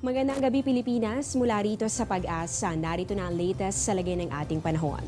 Magandang gabi Pilipinas, mula rito sa Pag-asa. Narito na ang latest sa lagay ng ating panahon.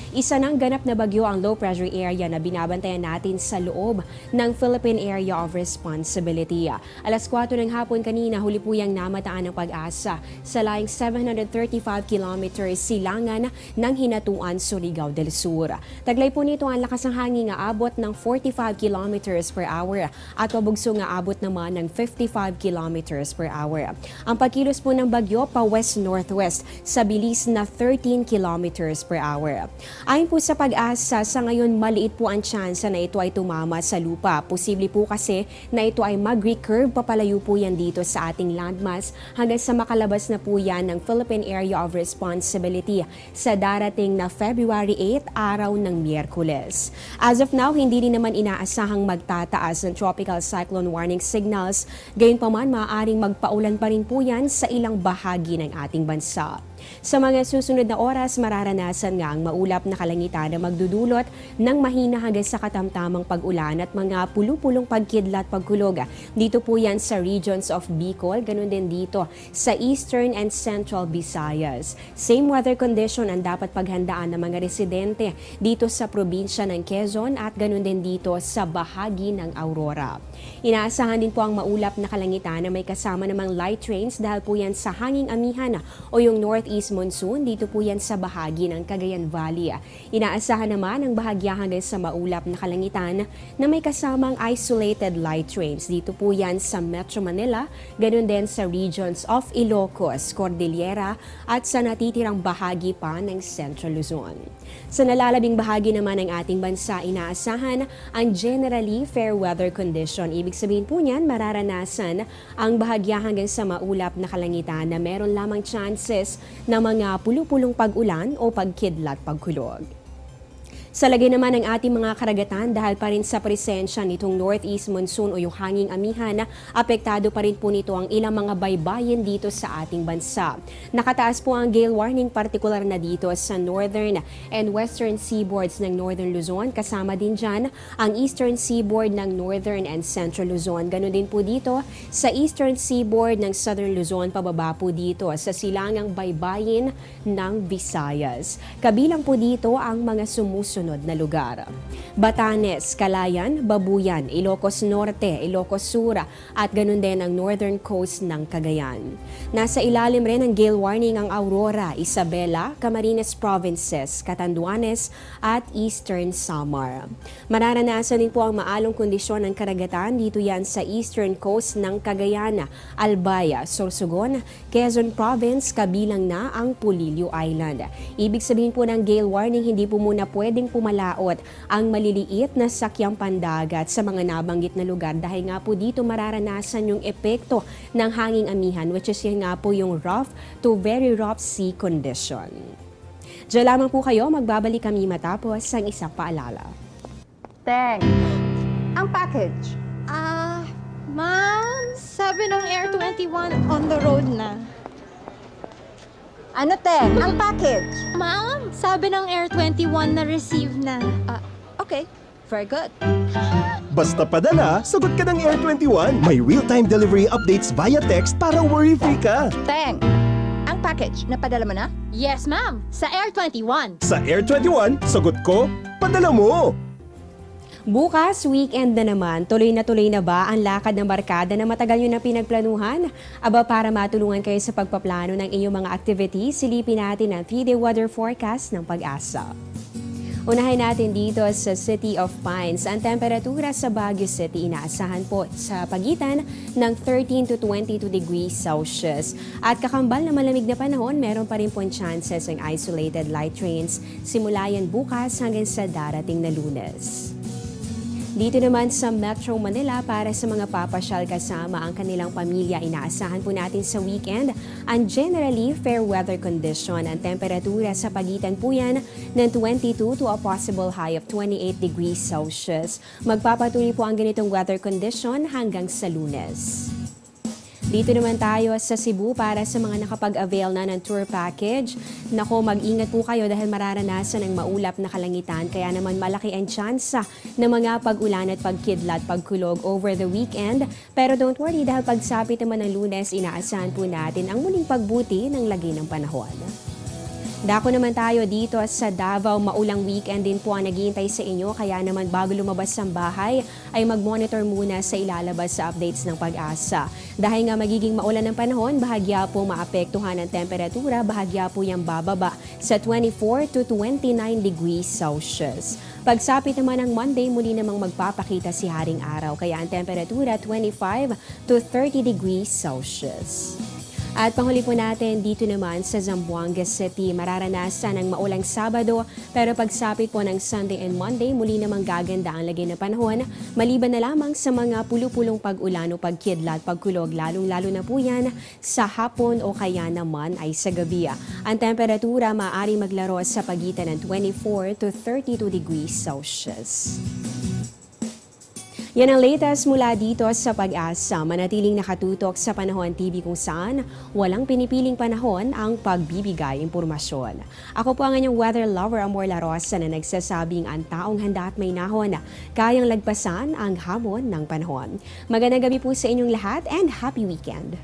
Isa ng ganap na bagyo ang low pressure area na binabantayan natin sa loob ng Philippine Area of Responsibility. Alas 4 ng hapon kanina, huli po yang namataan ng Pag-asa sa laying 735 kilometers silangan ng Hinatuan, Surigao del Sur. Taglay po nito ang lakas ng hangin nga abot ng 45 kilometers per hour at pabugso nga abot naman ng 55 kilometers per hour. Ang pagkilos po ng bagyo pa west-northwest sa bilis na 13 kilometers per hour. Ayon po sa Pag-asa, sa ngayon maliit po ang tsansa na ito ay tumama sa lupa. Posible po kasi na ito ay mag-recurve, papalayo po yan dito sa ating landmass hanggang sa makalabas na po yan ng Philippine Area of Responsibility sa darating na February 8, araw ng Miyerkules. As of now, hindi rin naman inaasahang magtataas ng tropical cyclone warning signals. Gayunpaman, maaaring magpaulan pa rin po yan sa ilang bahagi ng ating bansa. Sa mga susunod na oras, mararanasan nga ang maulap na kalangitan na magdudulot ng mahina hanggang sa katamtamang pag-ulan at mga pulupulong pagkidlat pagkulog. Dito po yan sa regions of Bicol, ganun din dito sa Eastern and Central Visayas. Same weather condition ang dapat paghandaan ng mga residente dito sa probinsya ng Quezon at ganun din dito sa bahagi ng Aurora. Inaasahan din po ang maulap na kalangitan na may kasama namang light rains dahil po yan sa hanging amihan o yung northeast monsoon, dito po yan sa bahagi ng Cagayan Valley. Inaasahan naman ang bahagya hanggang sa maulap na kalangitan na may kasamang isolated light rains. Dito po yan sa Metro Manila, ganun din sa regions of Ilocos, Cordillera at sa natitirang bahagi pa ng Central Luzon. Sa nalalabing bahagi naman ng ating bansa, inaasahan ang generally fair weather condition. Ibig sabihin po niyan, mararanasan ang bahagya hanggang sa maulap na kalangitan na meron lamang chances na mga pulupulong pag-ulan o pagkidlat pagkulog. Sa lagay naman ng ating mga karagatan, dahil pa rin sa presensya nitong northeast monsoon o yung hanging amihan, apektado pa rin po nito ang ilang mga baybayin dito sa ating bansa. Nakataas po ang gale warning, partikular na dito sa northern and western seaboards ng northern Luzon. Kasama din dyan ang eastern seaboard ng northern and central Luzon. Ganon din po dito sa eastern seaboard ng southern Luzon, pababa po dito sa silangang baybayin ng Visayas. Kabilang po dito ang mga sumusunod na lugar: Batanes, Calayan, Babuyan, Ilocos Norte, Ilocos Sur at ganun din ang northern coast ng Cagayan. Nasa ilalim rin ng gale warning ang Aurora, Isabela, Camarines Provinces, Catanduanes at Eastern Samar. Mararanasan din po ang maalong kondisyon ng karagatan dito yan sa eastern coast ng Cagayan, Albay, Sorsogon, Quezon Province, kabilang na ang Pulilio Island. Ibig sabihin po ng gale warning, hindi po muna pwedeng pumalaot ang maliliit na sakyang pandagat sa mga nabanggit na lugar dahil nga po dito mararanasan yung epekto ng hanging amihan, which is yun nga po yung rough to very rough sea condition. Diyan lamang po kayo, magbabalik kami matapos ang isang paalala. Teng, ang package. Ma'am, sabi ng Air 21 on the road na. Ano, Teng? Ang package. Ma'am, sabi ng Air 21 na receive na. Okay, very good. Basta padala, sagot ka ng Air 21. May real-time delivery updates via text para worry-free ka. Teng, ang package, napadala mo na? Yes, ma'am, sa Air 21. Sa Air 21, sagot ko, padala mo! Bukas, weekend na naman. Tuloy na ba ang lakad ng barkada na matagal nyo na pinagplanuhan? Aba, para matulungan kayo sa pagpaplano ng inyong mga activities, silipin natin ang 3-day weather forecast ng Pag-asa. Unahin natin dito sa City of Pines. Ang temperatura sa Baguio City inaasahan po sa pagitan ng 13 to 22 degrees Celsius. At kakambal na malamig na panahon, meron pa rin po chances ng isolated light rains simula yan bukas hanggang sa darating na Lunes. Dito naman sa Metro Manila, para sa mga papasyal kasama ang kanilang pamilya, inaasahan po natin sa weekend ang generally fair weather condition. Ang temperatura sa pagitan po yan ng 22 to a possible high of 28 degrees Celsius. Magpapatuloy po ang ganitong weather condition hanggang sa Lunes. Dito naman tayo sa Cebu para sa mga nakapag-avail na ng tour package. Nako, mag-ingat po kayo dahil mararanasan ng maulap na kalangitan. Kaya naman malaki ang tsansa ng mga pag-ulan at pagkidlat, pagkulog over the weekend. Pero don't worry dahil pagsapit naman ng Lunes, inaasahan po natin ang muling pagbuti ng lagi ng panahon. Dako naman tayo dito sa Davao, maulang weekend din po ang naghihintay sa inyo. Kaya naman bago lumabas ng bahay ay mag-monitor muna sa ilalabas sa updates ng Pag-asa. Dahil nga magiging maulan ng panahon, bahagya po maapektuhan ng temperatura, bahagya po yung bababa sa 24 to 29 degrees Celsius. Pagsapit naman ng Monday, muli namang magpapakita si Haring Araw. Kaya ang temperatura 25 to 30 degrees Celsius. At panghuli po natin dito naman sa Zamboanga City, mararanasan ng maulang Sabado pero pagsapit po ng Sunday and Monday, muli namang gaganda ang lagay ng panahon maliban na lamang sa mga pulupulong pag-ulan o pagkidlat, pagkulog, lalong-lalo na po yan sa hapon o kaya naman ay sa gabi. Ang temperatura maaari maglaro sa pagitan ng 24 to 32 degrees Celsius. Yan ang latest mula dito sa Pag-asa. Manatiling nakatutok sa Panahon TV kung saan walang pinipiling panahon ang pagbibigay impormasyon. Ako po ang inyong weather lover, Amor La Rosa, na nagsasabing ang taong handa at may nahon kayang lagpasan ang hamon ng panahon. Magandang gabi po sa inyong lahat and happy weekend!